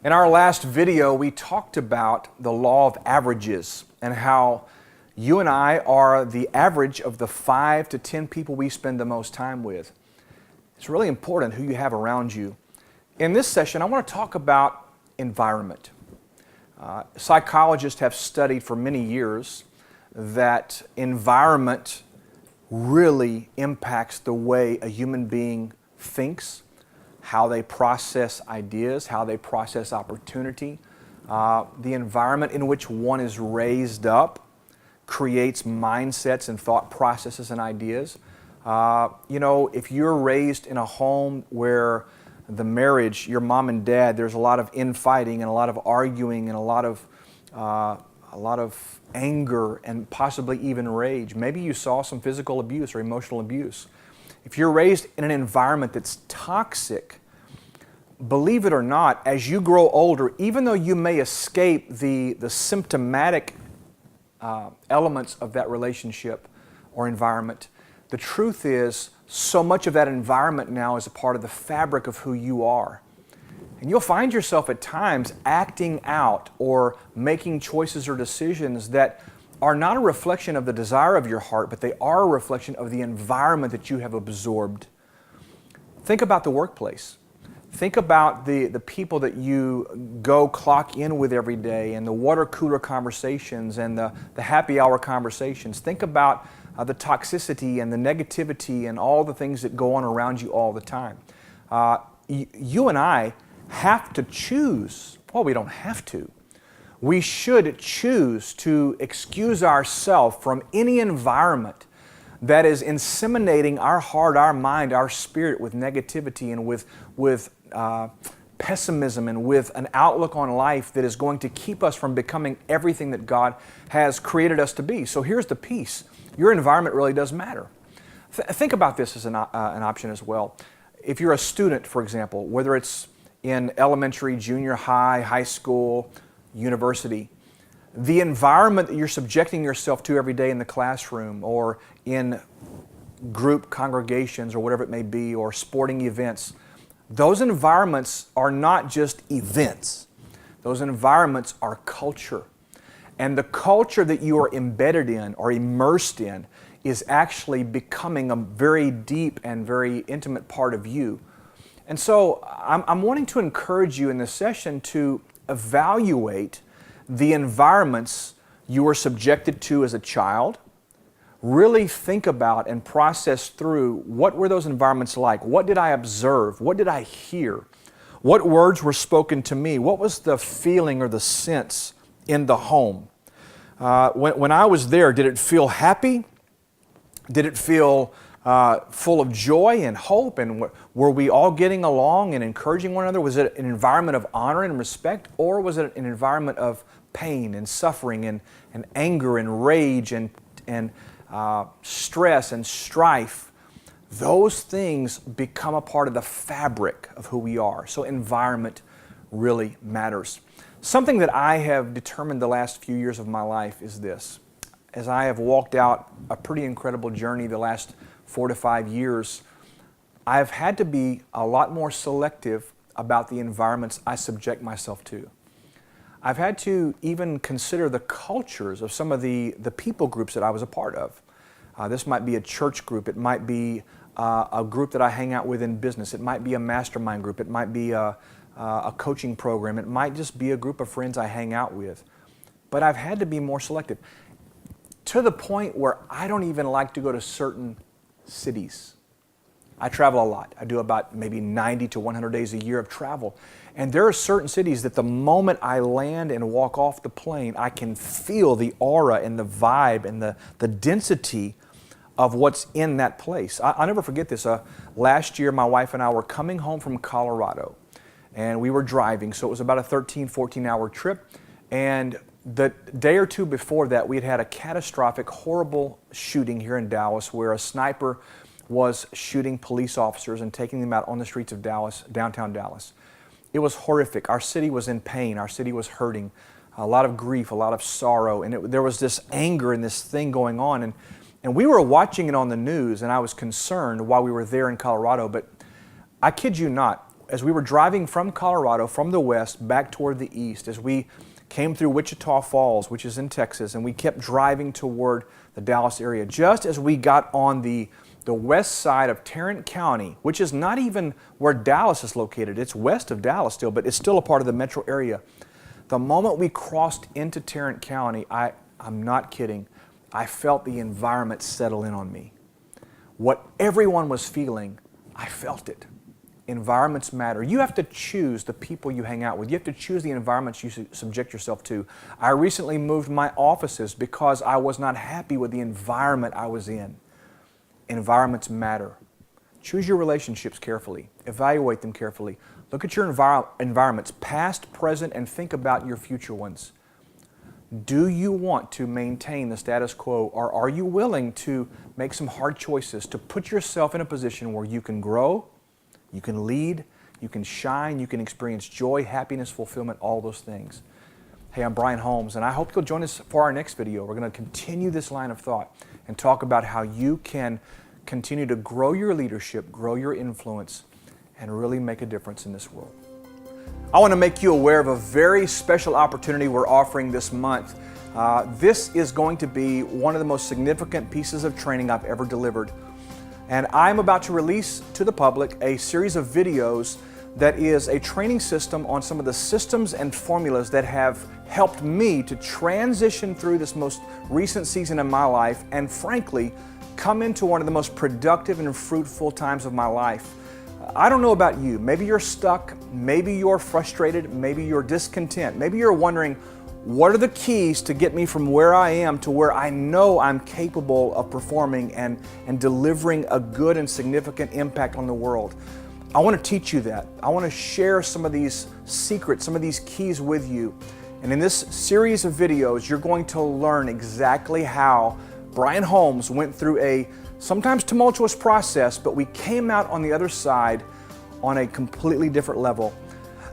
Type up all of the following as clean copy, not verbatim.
In our last video, we talked about the law of averages and how you and I are the average of the 5 to 10 people we spend the most time with. It's really important who you have around you. In this session, I want to talk about environment. Psychologists have studied for many years that environment really impacts the way a human being thinks, how they process ideas, how they process opportunity. The environment in which one is raised up creates mindsets and thought processes and ideas. If you're raised in a home where the marriage, your mom and dad, there's a lot of infighting and a lot of arguing and a lot of anger and possibly even rage. Maybe you saw some physical abuse or emotional abuse. If you're raised in an environment that's toxic, believe it or not, as you grow older, even though you may escape the symptomatic elements of that relationship or environment, the truth is so much of that environment now is a part of the fabric of who you are. And you'll find yourself at times acting out or making choices or decisions that are not a reflection of the desire of your heart, but they are a reflection of the environment that you have absorbed. Think about the workplace. Think about the people that you go clock in with every day and the water cooler conversations and the happy hour conversations. Think about the toxicity and the negativity and all the things that go on around you all the time. You and I have to choose. Well, we don't have to. We should choose to excuse ourselves from any environment that is inseminating our heart, our mind, our spirit with negativity and with pessimism and with an outlook on life that is going to keep us from becoming everything that God has created us to be. So here's the piece. Your environment really does matter. Think about this as an option as well. If you're a student, for example, whether it's in elementary, junior high, high school, university, the environment that you're subjecting yourself to every day in the classroom or in group congregations or whatever it may be, or sporting events, those environments are not just events. Those environments are culture. And the culture that you are embedded in or immersed in is actually becoming a very deep and very intimate part of you. And so I'm wanting to encourage you in this session to evaluate the environments you were subjected to as a child. Really think about and process through what were those environments like? What did I observe? What did I hear? What words were spoken to me? What was the feeling or the sense in the home? When I was there, did it feel happy? Did it feel full of joy and hope? And were we all getting along and encouraging one another? Was it an environment of honor and respect? Or was it an environment of pain and suffering and anger and rage and stress and strife? Those things become a part of the fabric of who we are. So environment really matters. Something that I have determined the last few years of my life is this. As I have walked out a pretty incredible journey the last 4 to 5 years, I've had to be a lot more selective about the environments I subject myself to. I've had to even consider the cultures of some of the people groups that I was a part of. This might be a church group. It might be a group that I hang out with in business. It might be a mastermind group. It might be a coaching program. It might just be a group of friends I hang out with. But I've had to be more selective to the point where I don't even like to go to certain cities. I travel a lot. I do about maybe 90 to 100 days a year of travel. And there are certain cities that the moment I land and walk off the plane, I can feel the aura and the vibe and the density of what's in that place. I'll never forget this. Last year, my wife and I were coming home from Colorado, and we were driving. So it was about a 13, 14-hour trip. And the day or two before that, we had had a catastrophic, horrible shooting here in Dallas where a sniper was shooting police officers and taking them out on the streets of Dallas, downtown Dallas. It was horrific. Our city was in pain. Our city was hurting. A lot of grief, a lot of sorrow. And there was this anger and this thing going on. And we were watching it on the news, and I was concerned while we were there in Colorado. But I kid you not, as we were driving from Colorado, from the west, back toward the east, as we came through Wichita Falls, which is in Texas, and we kept driving toward the Dallas area, just as we got on the west side of Tarrant County, which is not even where Dallas is located. It's west of Dallas still, but it's still a part of the metro area. The moment we crossed into Tarrant County, I'm not kidding, I felt the environment settle in on me. What everyone was feeling, I felt it. Environments matter. You have to choose the people you hang out with. You have to choose the environments you subject yourself to. I recently moved my offices because I was not happy with the environment I was in. Environments matter. Choose your relationships carefully. Evaluate them carefully. Look at your environments, past, present, and think about your future ones. Do you want to maintain the status quo, or are you willing to make some hard choices to put yourself in a position where you can grow, you can lead, you can shine, you can experience joy, happiness, fulfillment, all those things? Hey, I'm Brian Holmes, and I hope you'll join us for our next video. We're going to continue this line of thought and talk about how you can continue to grow your leadership, grow your influence, and really make a difference in this world. I want to make you aware of a very special opportunity we're offering this month. This is going to be one of the most significant pieces of training I've ever delivered. And I'm about to release to the public a series of videos that is a training system on some of the systems and formulas that have helped me to transition through this most recent season in my life and, frankly, come into one of the most productive and fruitful times of my life. I don't know about you. Maybe you're stuck, maybe you're frustrated, maybe you're discontent, maybe you're wondering, what are the keys to get me from where I am to where I know I'm capable of performing and delivering a good and significant impact on the world? I want to teach you that. I want to share some of these secrets, some of these keys with you. And in this series of videos, you're going to learn exactly how Brian Holmes went through a sometimes tumultuous process, but we came out on the other side on a completely different level.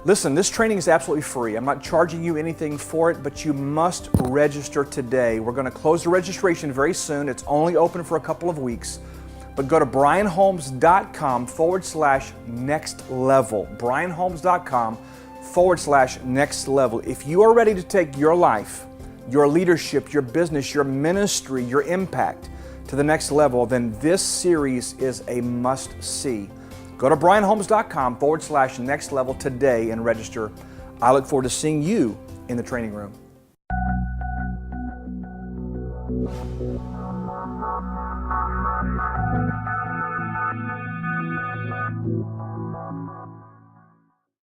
Listen, this training is absolutely free. I'm not charging you anything for it, but you must register today. We're going to close the registration very soon. It's only open for a couple of weeks. But go to brianholmes.com/next level. brianholmes.com/next level. If you are ready to take your life, your leadership, your business, your ministry, your impact to the next level, then this series is a must-see. Go to brianholmes.com/next level today and register. I look forward to seeing you in the training room.